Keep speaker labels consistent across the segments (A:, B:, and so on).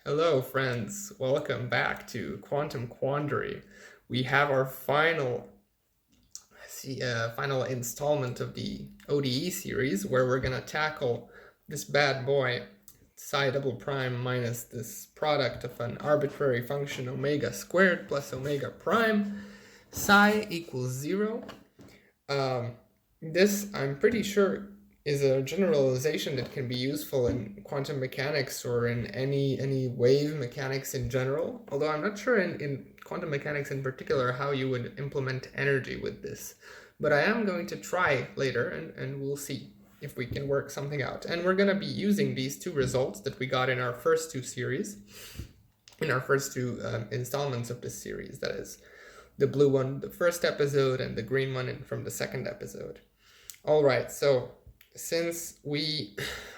A: Hello, friends. Welcome back to Quantum Quandary. We have our final installment of the ODE series, where we're gonna tackle this bad boy, psi double prime minus this product of an arbitrary function omega squared plus omega prime, psi equals 0. This, I'm pretty sure, is a generalization that can be useful in quantum mechanics or in any wave mechanics in general, although I'm not sure in quantum mechanics in particular how you would implement energy with this. But I am going to try later, and we'll see if we can work something out. And we're going to be using these two results that we got in our first two series, in our first two installments of this series, that is, the blue one, the first episode, and the green one from the second episode. All right, so since we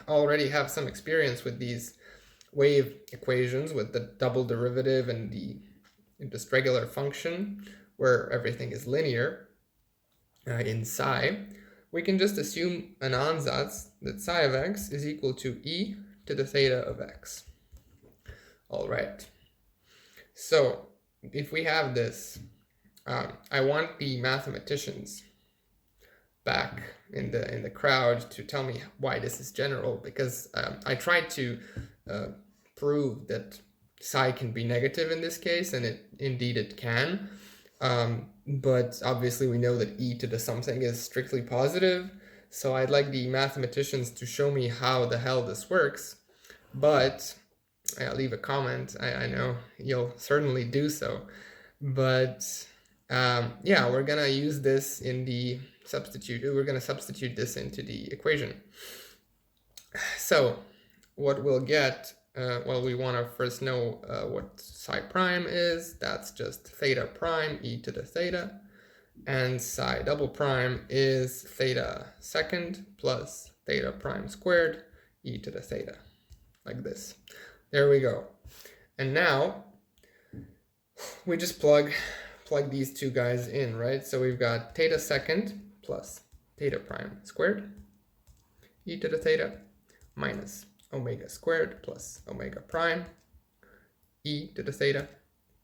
A: already have some experience with these wave equations with the double derivative and the just regular function where everything is linear in psi, we can just assume an ansatz that psi of x is equal to e to the theta of x. All right, so if we have this, I want the mathematicians back in the crowd to tell me why this is general, because I tried to prove that psi can be negative in this case, and indeed it can, but obviously we know that e to the something is strictly positive, so I'd like the mathematicians to show me how the hell this works. But I'll leave a comment. I know you'll certainly do so, but yeah, we're gonna use this in the we're going to substitute this into the equation. So what we'll get, well, we want to first know what psi prime is. That's just theta prime e to the theta, and psi double prime is theta second plus theta prime squared e to the theta, like this. There we go. And now we just plug these two guys in, right? So we've got theta second plus theta prime squared e to the theta minus omega squared plus omega prime e to the theta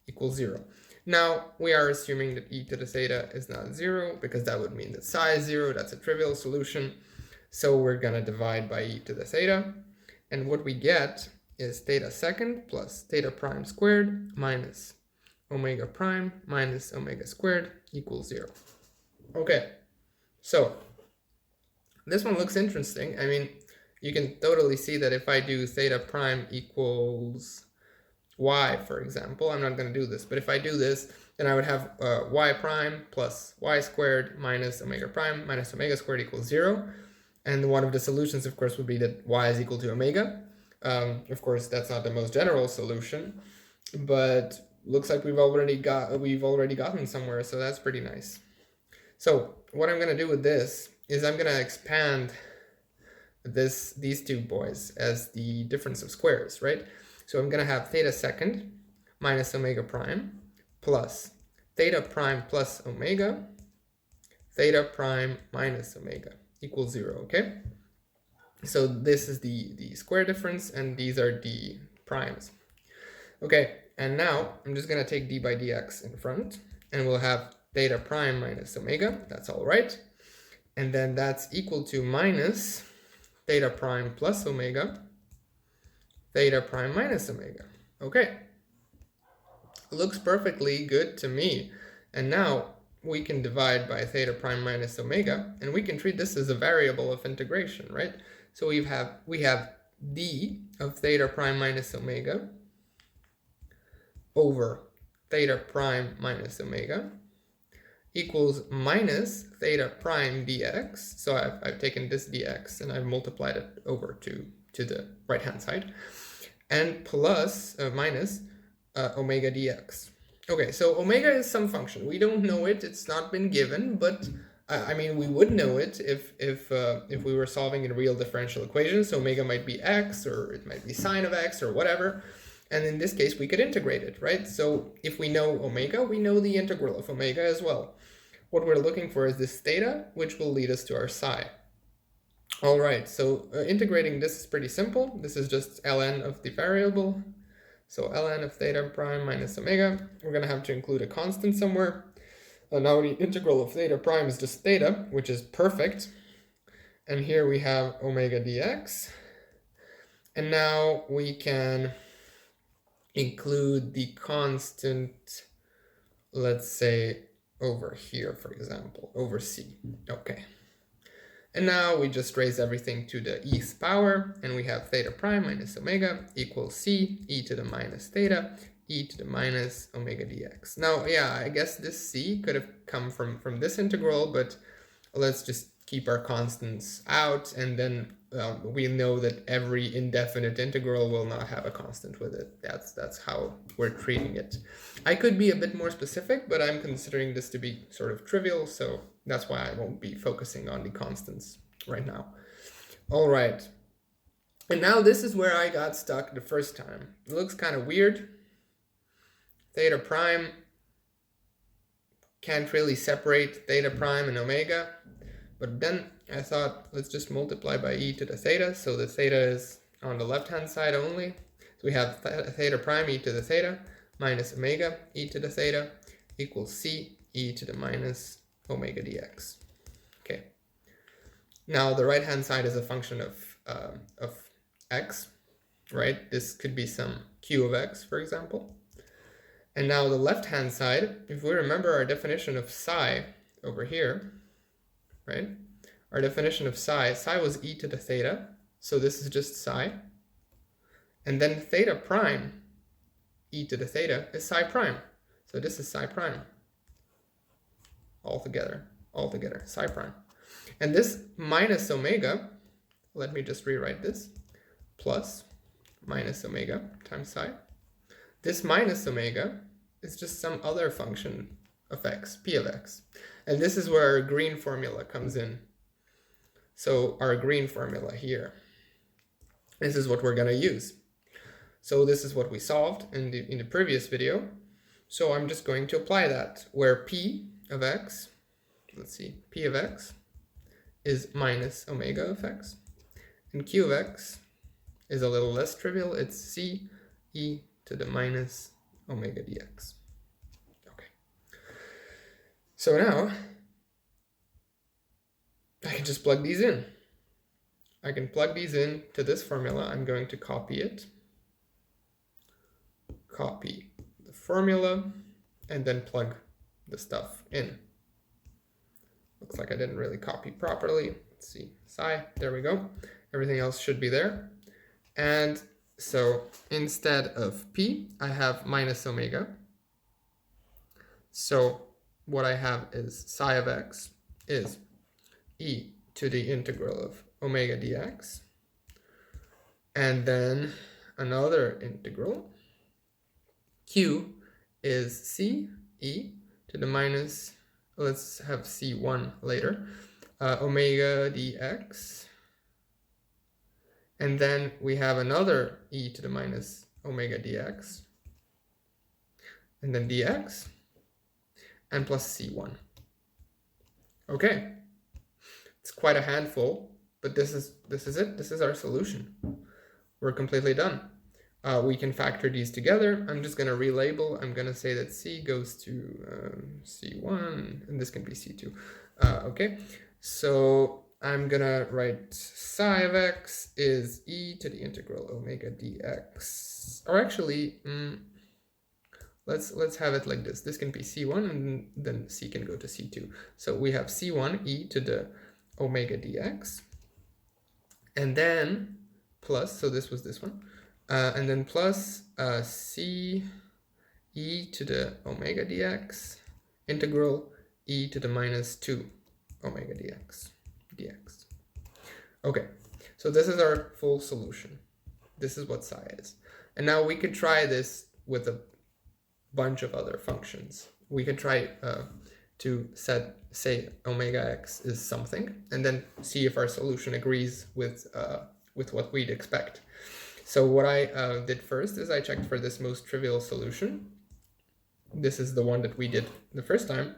A: equals 0. Now we are assuming that e to the theta is not 0, because that would mean that psi is 0. That's a trivial solution. So we're going to divide by e to the theta. And what we get is theta second plus theta prime squared minus omega prime minus omega squared equals 0. Okay. So this one looks interesting. I mean, you can totally see that if I do theta prime equals y, for example, I'm not going to do this, but if I do this, then I would have y prime plus y squared minus omega prime minus omega squared equals 0. And one of the solutions, of course, would be that y is equal to omega. Of course, that's not the most general solution, but looks like we've already gotten somewhere, so that's pretty nice. So what I'm going to do with this is I'm going to expand these two boys as the difference of squares, right? So I'm going to have theta second minus omega prime plus theta prime plus omega, theta prime minus omega equals 0, okay? So this is the square difference, and these are the primes. Okay, and now I'm just going to take d by dx in front, and we'll have theta prime minus omega. That's all right. And then that's equal to minus theta prime plus omega, theta prime minus omega. Okay. Looks perfectly good to me. And now we can divide by theta prime minus omega, and we can treat this as a variable of integration, right? So we have d of theta prime minus omega over theta prime minus omega equals minus theta prime dx. So I've taken this dx and I've multiplied it over to the right hand side, and plus minus omega dx. Okay, so omega is some function. We don't know it. It's not been given, but I mean, we would know it if we were solving a real differential equation. So omega might be x, or it might be sine of x, or whatever. And in this case, we could integrate it, right? So if we know omega, we know the integral of omega as well. What we're looking for is this theta, which will lead us to our psi. All right, so integrating this is pretty simple. This is just ln of the variable. So ln of theta prime minus omega, we're going to have to include a constant somewhere. Now the integral of theta prime is just theta, which is perfect. And here we have omega dx. And now we can include the constant, let's say, over here, for example, over c. Okay. And now we just raise everything to the e's power, and we have theta prime minus omega equals c, e to the minus theta, e to the minus omega dx. Now, yeah, I guess this c could have come from this integral, but let's just keep our constants out, and then we know that every indefinite integral will not have a constant with it. That's how we're treating it. I could be a bit more specific, but I'm considering this to be sort of trivial, so that's why I won't be focusing on the constants right now. All right. And now this is where I got stuck the first time. It looks kind of weird. Theta prime can't really separate theta prime and omega. But then I thought, let's just multiply by e to the theta. So the theta is on the left-hand side only. So we have theta prime e to the theta minus omega e to the theta equals c e to the minus omega dx. Okay. Now the right-hand side is a function of x, right? This could be some q of x, for example. And now the left-hand side, if we remember our definition of psi over here, right? Our definition of psi was e to the theta, so this is just psi. And then theta prime, e to the theta, is psi prime. So this is psi prime. All together, psi prime. And this minus omega, let me just rewrite this, plus minus omega times psi. This minus omega is just some other function of x, p of x. And this is where our green formula comes in. So our green formula here, this is what we're going to use. So this is what we solved in the previous video. So I'm just going to apply that, where p of x, let's see, p of x is minus omega of x, and q of x is a little less trivial. It's c e to the minus omega dx. Okay. So now I can just plug these in. I can plug these in to this formula. I'm going to copy it. Copy the formula and then plug the stuff in. Looks like I didn't really copy properly. Let's see, psi, there we go. Everything else should be there. And so instead of p, I have minus omega. So what I have is psi of x is e to the integral of omega dx. And then another integral, q is c e to the minus, let's have c1 later, omega dx. And then we have another e to the minus omega dx. And then dx. And plus c1. Okay. It's quite a handful, but this is it. This is our solution. We're completely done. We can factor these together. I'm just going to relabel. I'm going to say that c goes to c1, and this can be c2. Okay, so I'm going to write psi of x is e to the integral omega dx. Or actually, let's have it like this. This can be c1, and then c can go to c2. So we have c1 e to the omega dx, and then plus, so this was this one, and then plus c e to the omega dx integral e to the minus 2 omega dx. Okay, so this is our full solution. This is what psi is. And now we could try this with a bunch of other functions. We could try to say omega x is something, and then see if our solution agrees with what we'd expect. So what I did first is I checked for this most trivial solution. This is the one that we did the first time.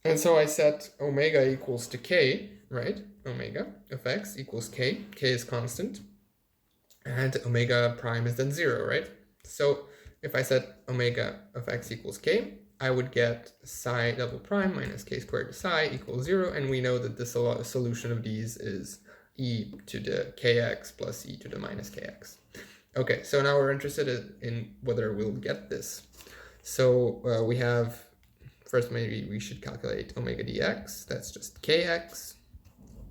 A: And so I set omega equals to k, right? Omega of x equals k. K is constant. And omega prime is then 0, right? So if I set omega of x equals k, I would get psi double prime minus k squared to psi equals 0, and we know that the solution of these is e to the kx plus e to the minus kx. Okay, so now we're interested in whether we'll get this. So we have, first maybe we should calculate omega dx, that's just kx.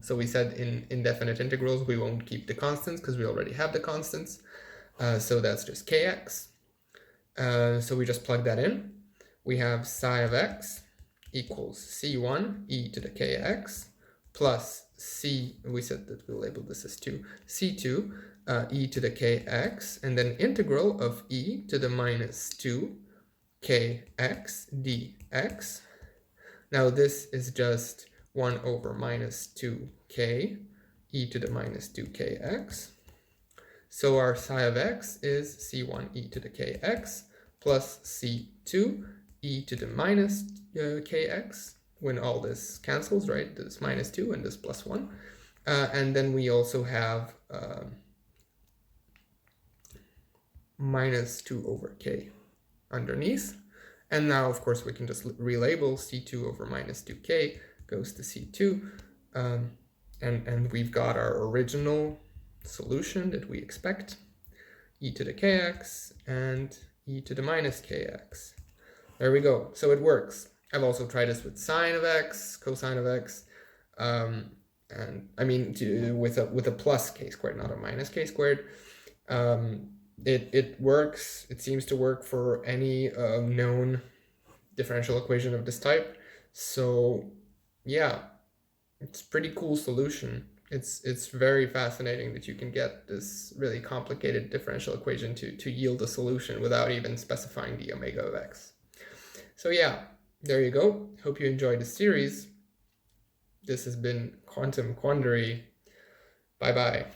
A: So we said in indefinite integrals we won't keep the constants because we already have the constants. So that's just kx. So we just plug that in. We have psi of x equals c1 e to the kx plus c, we said that we'll label this as 2, c2 e to the kx, and then integral of e to the minus 2 kx dx. Now this is just 1 over minus 2k e to the minus 2kx. So our psi of x is c1 e to the kx plus c2 e to the minus kx, when all this cancels, right? This minus 2 and this plus 1. And then we also have minus 2 over k underneath. And now, of course, we can just relabel c2 over minus 2k goes to c2. And we've got our original solution that we expect, e to the kx and e to the minus kx. There we go. So it works. I've also tried this with sine of x, cosine of x, and I mean with a plus k squared, not a minus k squared. It works. It seems to work for any known differential equation of this type. So yeah, it's a pretty cool solution. It's very fascinating that you can get this really complicated differential equation to yield a solution without even specifying the omega of x. So yeah, there you go. Hope you enjoyed the series. This has been Quantum Quandary. Bye-bye.